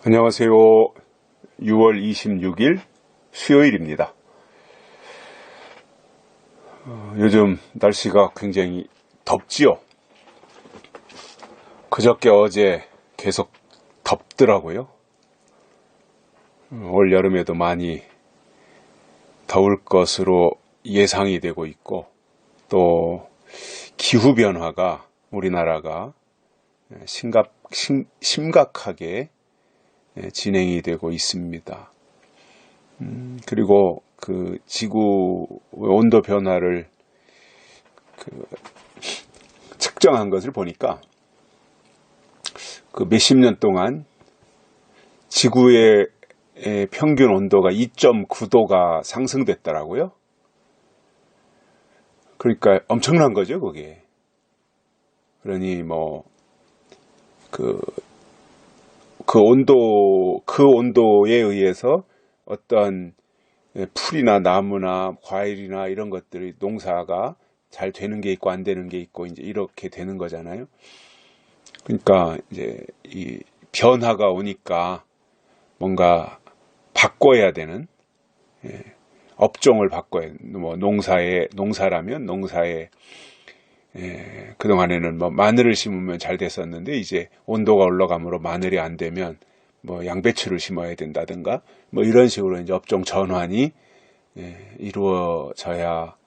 안녕하세요. 6월 26일 수요일입니다. 요즘 날씨가 굉장히 덥지요. 그저께 어제 계속 덥더라고요. 올 여름에도 많이 더울 것으로 예상이 되고 있고, 또 기후변화가 우리나라가 심각하게 진행이 되고 있습니다. 그리고 그 지구 온도 변화를 측정한 것을 보니까 그 몇십 년 동안 지구의 평균 온도가 2.9도가 상승됐더라고요. 그러니까 엄청난 거죠, 그게. 그러니 그 온도에 의해서 어떤 풀이나 나무나 과일이나 이런 것들이 농사가 잘 되는 게 있고 안 되는 게 있고 이제 이렇게 되는 거잖아요. 그러니까 이제 이 변화가 오니까 뭔가 바꿔야 되는, 업종을 바꿔야, 농사라면 농사에 그동안에는 마늘을 심으면 잘 됐었는데 이제 온도가 올라가므로 마늘이 안 되면 양배추를 심어야 된다든가 이런 식으로 이제 업종 전환이 이루어져야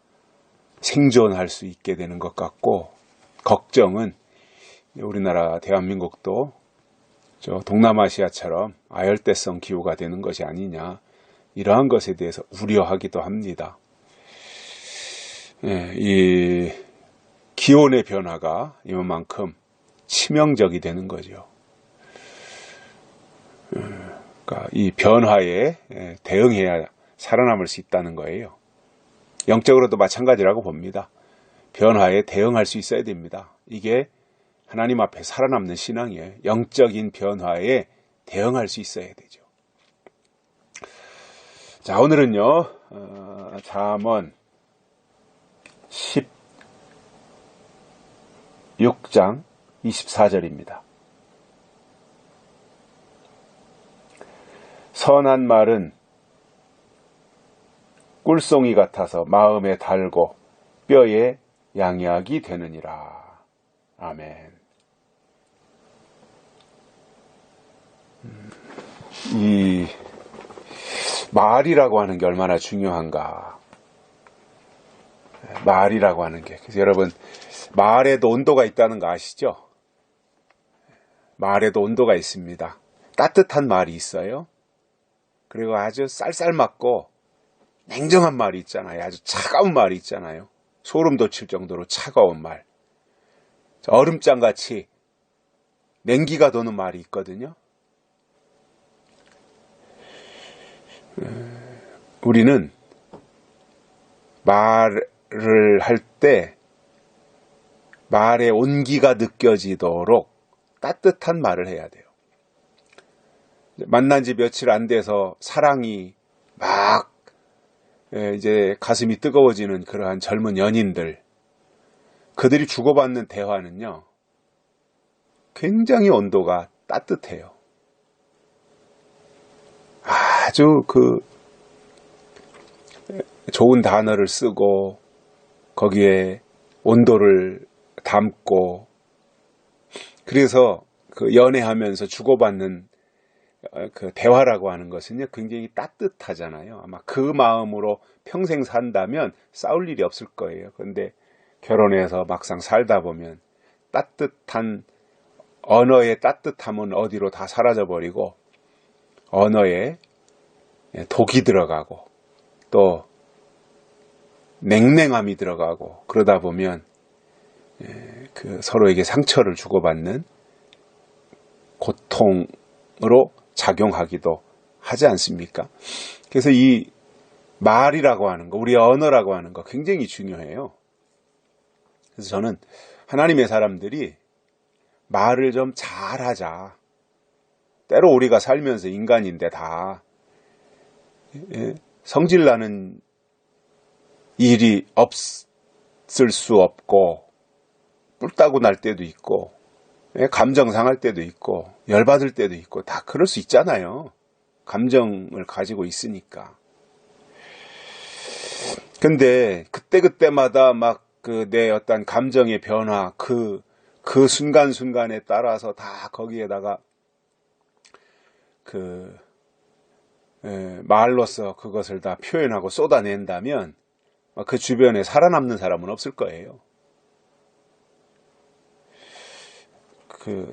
생존할 수 있게 되는 것 같고, 걱정은 우리나라 대한민국도 저 동남아시아처럼 아열대성 기후가 되는 것이 아니냐, 이러한 것에 대해서 우려하기도 합니다. 이 기온의 변화가 이만큼 치명적이 되는 거죠. 그러니까 이 변화에 대응해야 살아남을 수 있다는 거예요. 영적으로도 마찬가지라고 봅니다. 변화에 대응할 수 있어야 됩니다. 이게 하나님 앞에 살아남는 신앙이에요. 영적인 변화에 대응할 수 있어야 되죠. 자, 오늘은요, 잠언 16장 24절입니다. 선한 말은 꿀송이 같아서 마음에 달고 뼈에 양약이 되느니라. 아멘. 이 말이라고 하는 게 얼마나 중요한가. 말이라고 하는 게. 그래서 여러분, 말에도 온도가 있다는 거 아시죠? 말에도 온도가 있습니다. 따뜻한 말이 있어요. 그리고 아주 쌀쌀맞고 냉정한 말이 있잖아요. 아주 차가운 말이 있잖아요. 소름 돋칠 정도로 차가운 말. 얼음장같이 냉기가 도는 말이 있거든요. 우리는 말을 할 때 말의 온기가 느껴지도록 따뜻한 말을 해야 돼요. 만난 지 며칠 안 돼서 사랑이 막 이제 가슴이 뜨거워지는 그러한 젊은 연인들, 그들이 주고받는 대화는요, 굉장히 온도가 따뜻해요. 아주 좋은 단어를 쓰고 거기에 온도를 담고, 그래서 그 연애하면서 주고받는 그 대화라고 하는 것은요, 굉장히 따뜻하잖아요. 아마 그 마음으로 평생 산다면 싸울 일이 없을 거예요. 그런데 결혼해서 막상 살다 보면 따뜻한 언어의 따뜻함은 어디로 다 사라져버리고 언어에 독이 들어가고 또 냉랭함이 들어가고, 그러다 보면 그 서로에게 상처를 주고받는 고통으로 작용하기도 하지 않습니까? 그래서 이 말이라고 하는 거, 우리의 언어라고 하는 거 굉장히 중요해요. 그래서 저는 하나님의 사람들이 말을 좀 잘하자. 때로 우리가 살면서 인간인데 다 성질나는 일이 없을 수 없고 뿔따고 날 때도 있고 감정 상할 때도 있고 열받을 때도 있고 다 그럴 수 있잖아요. 감정을 가지고 있으니까. 근데 그때그때마다 막 내 어떤 감정의 변화, 그 순간순간에 따라서 다 거기에다가 말로써 그것을 다 표현하고 쏟아낸다면 그 주변에 살아남는 사람은 없을 거예요.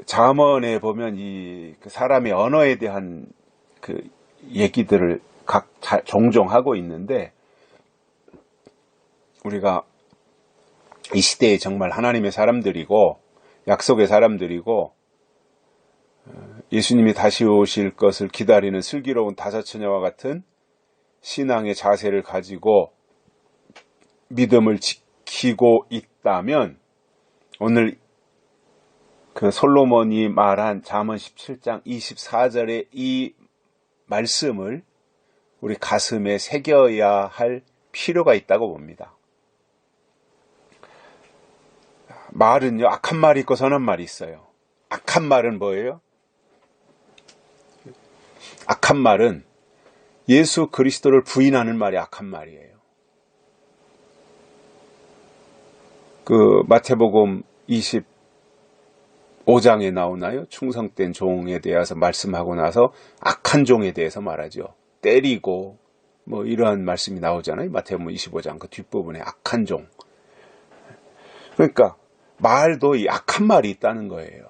잠언에 보면 그 사람의 언어에 대한 얘기들을 종종 하고 있는데, 우리가 이 시대에 정말 하나님의 사람들이고 약속의 사람들이고 예수님이 다시 오실 것을 기다리는 슬기로운 다섯처녀와 같은 신앙의 자세를 가지고 믿음을 지키고 있다면, 오늘 솔로몬이 말한 잠언 17장 24절의 이 말씀을 우리 가슴에 새겨야 할 필요가 있다고 봅니다. 말은요, 악한 말이 있고 선한 말이 있어요. 악한 말은 뭐예요? 악한 말은 예수 그리스도를 부인하는 말이 악한 말이에요. 마태복음 25장에 나오나요? 충성된 종에 대해서 말씀하고 나서 악한 종에 대해서 말하죠. 때리고 이러한 말씀이 나오잖아요. 마태복음 25장 그 뒷부분에 악한 종. 그러니까 말도 이 악한 말이 있다는 거예요.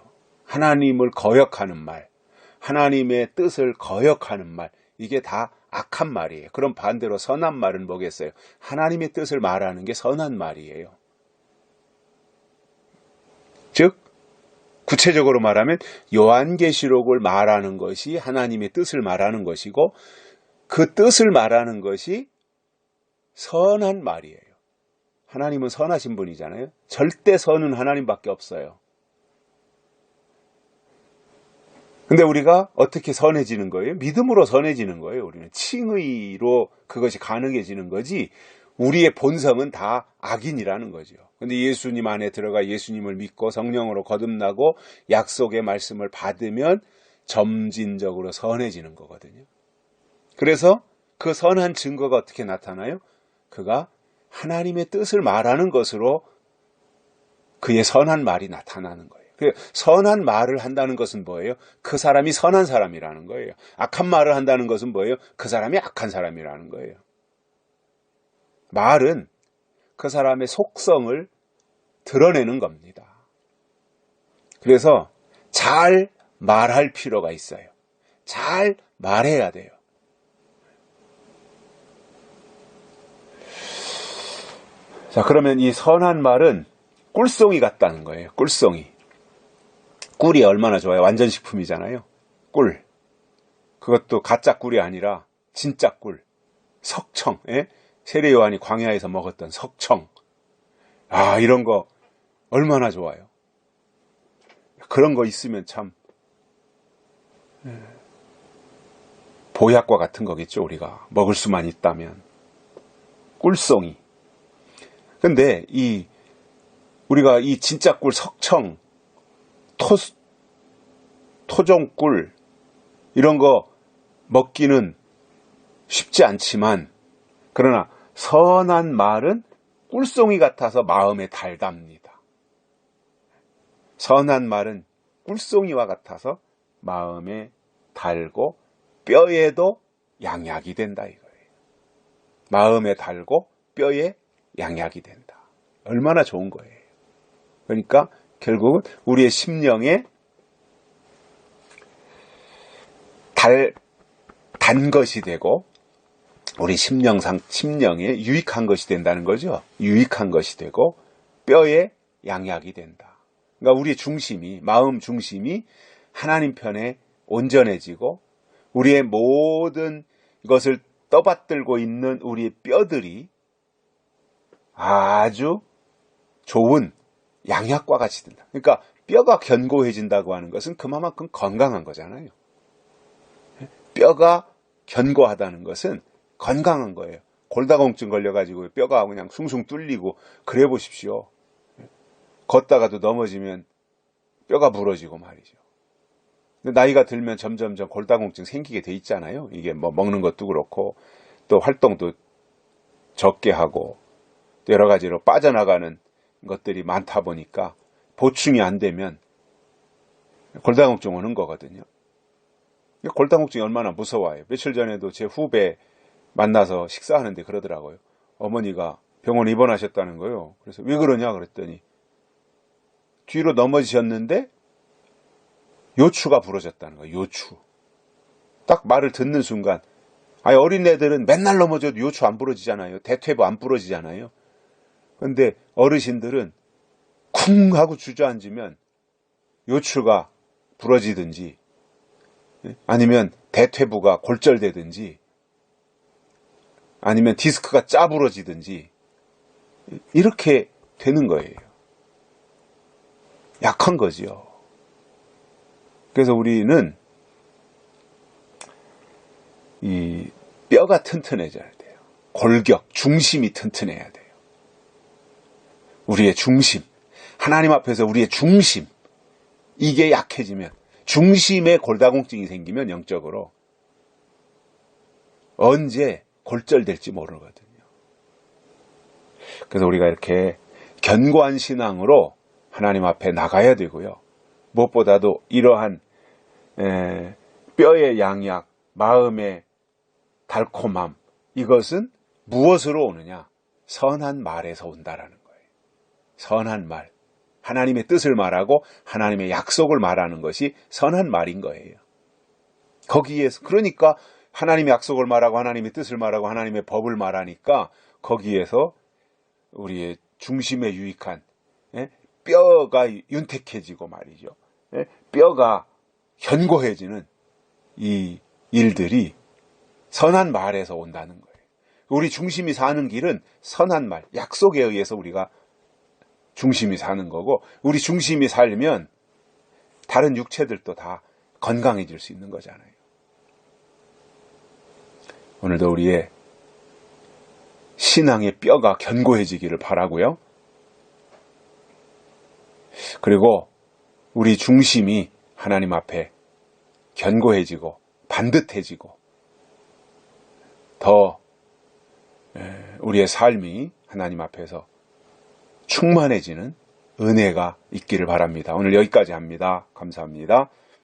하나님을 거역하는 말, 하나님의 뜻을 거역하는 말, 이게 다 악한 말이에요. 그럼 반대로 선한 말은 뭐겠어요? 하나님의 뜻을 말하는 게 선한 말이에요. 즉 구체적으로 말하면 요한계시록을 말하는 것이 하나님의 뜻을 말하는 것이고, 그 뜻을 말하는 것이 선한 말이에요. 하나님은 선하신 분이잖아요. 절대 선은 하나님밖에 없어요. 근데 우리가 어떻게 선해지는 거예요? 믿음으로 선해지는 거예요. 우리는 칭의로 그것이 가능해지는 거지, 우리의 본성은 다 악인이라는 거죠. 근데 예수님 안에 들어가 예수님을 믿고 성령으로 거듭나고 약속의 말씀을 받으면 점진적으로 선해지는 거거든요. 그래서 그 선한 증거가 어떻게 나타나요? 그가 하나님의 뜻을 말하는 것으로 그의 선한 말이 나타나는 거예요. 선한 말을 한다는 것은 뭐예요? 그 사람이 선한 사람이라는 거예요. 악한 말을 한다는 것은 뭐예요? 그 사람이 악한 사람이라는 거예요. 말은 그 사람의 속성을 드러내는 겁니다. 그래서 잘 말할 필요가 있어요. 잘 말해야 돼요. 자, 그러면 이 선한 말은 꿀송이 같다는 거예요. 꿀송이. 꿀이 얼마나 좋아요. 완전식품이잖아요. 꿀. 그것도 가짜 꿀이 아니라 진짜 꿀. 석청. 세례 요한이 광야에서 먹었던 석청. 이런 거 얼마나 좋아요. 그런 거 있으면 참 보약과 같은 거겠죠. 우리가 먹을 수만 있다면. 꿀송이. 근데 우리가 이 진짜 꿀, 석청, 토종꿀 이런 거 먹기는 쉽지 않지만, 그러나 선한 말은 꿀송이 같아서 마음에 달답니다. 선한 말은 꿀송이와 같아서 마음에 달고 뼈에도 양약이 된다 이거예요. 마음에 달고 뼈에 양약이 된다. 얼마나 좋은 거예요. 그러니까 결국은 우리의 심령에 단 것이 되고 우리 심령에 유익한 것이 된다는 거죠. 유익한 것이 되고 뼈에 양약이 된다. 그러니까 우리의 중심이, 마음 중심이 하나님 편에 온전해지고 우리의 모든 것을 떠받들고 있는 우리의 뼈들이 아주 좋은 양약과 같이 된다. 그러니까 뼈가 견고해진다고 하는 것은 그만큼 건강한 거잖아요. 뼈가 견고하다는 것은 건강한 거예요. 골다공증 걸려가지고 뼈가 그냥 숭숭 뚫리고 그래 보십시오. 걷다가도 넘어지면 뼈가 부러지고 말이죠. 근데 나이가 들면 점점점 골다공증 생기게 돼 있잖아요. 이게 뭐 먹는 것도 그렇고 또 활동도 적게 하고 또 여러 가지로 빠져나가는 것들이 많다 보니까 보충이 안 되면 골다공증 오는 거거든요. 골다공증이 얼마나 무서워요. 며칠 전에도 제 후배 만나서 식사하는데 그러더라고요. 어머니가 병원에 입원하셨다는 거예요. 그래서 왜 그러냐 그랬더니 뒤로 넘어지셨는데 요추가 부러졌다는 거예요. 요추. 딱 말을 듣는 순간 아니 어린애들은 맨날 넘어져도 요추 안 부러지잖아요. 대퇴부 안 부러지잖아요. 근데 어르신들은 쿵 하고 주저앉으면 요추가 부러지든지 아니면 대퇴부가 골절되든지 아니면 디스크가 짜부러지든지 이렇게 되는 거예요. 약한 거지요. 그래서 우리는 이 뼈가 튼튼해져야 돼요. 골격, 중심이 튼튼해야 돼요. 우리의 중심, 하나님 앞에서 우리의 중심, 이게 약해지면 중심에 골다공증이 생기면 영적으로 언제 골절될지 모르거든요. 그래서 우리가 이렇게 견고한 신앙으로 하나님 앞에 나가야 되고요. 무엇보다도 이러한 뼈의 양약, 마음의 달콤함, 이것은 무엇으로 오느냐? 선한 말에서 온다라는 거예요. 선한 말. 하나님의 뜻을 말하고 하나님의 약속을 말하는 것이 선한 말인 거예요. 거기에서 그러니까 하나님의 약속을 말하고 하나님의 뜻을 말하고 하나님의 법을 말하니까 거기에서 우리의 중심에 유익한 뼈가 윤택해지고 말이죠. 뼈가 견고해지는 이 일들이 선한 말에서 온다는 거예요. 우리 중심이 사는 길은 선한 말, 약속에 의해서 우리가 중심이 사는 거고 우리 중심이 살면 다른 육체들도 다 건강해질 수 있는 거잖아요. 오늘도 우리의 신앙의 뼈가 견고해지기를 바라고요. 그리고 우리 중심이 하나님 앞에 견고해지고 반듯해지고 더 우리의 삶이 하나님 앞에서 충만해지는 은혜가 있기를 바랍니다. 오늘 여기까지 합니다. 감사합니다.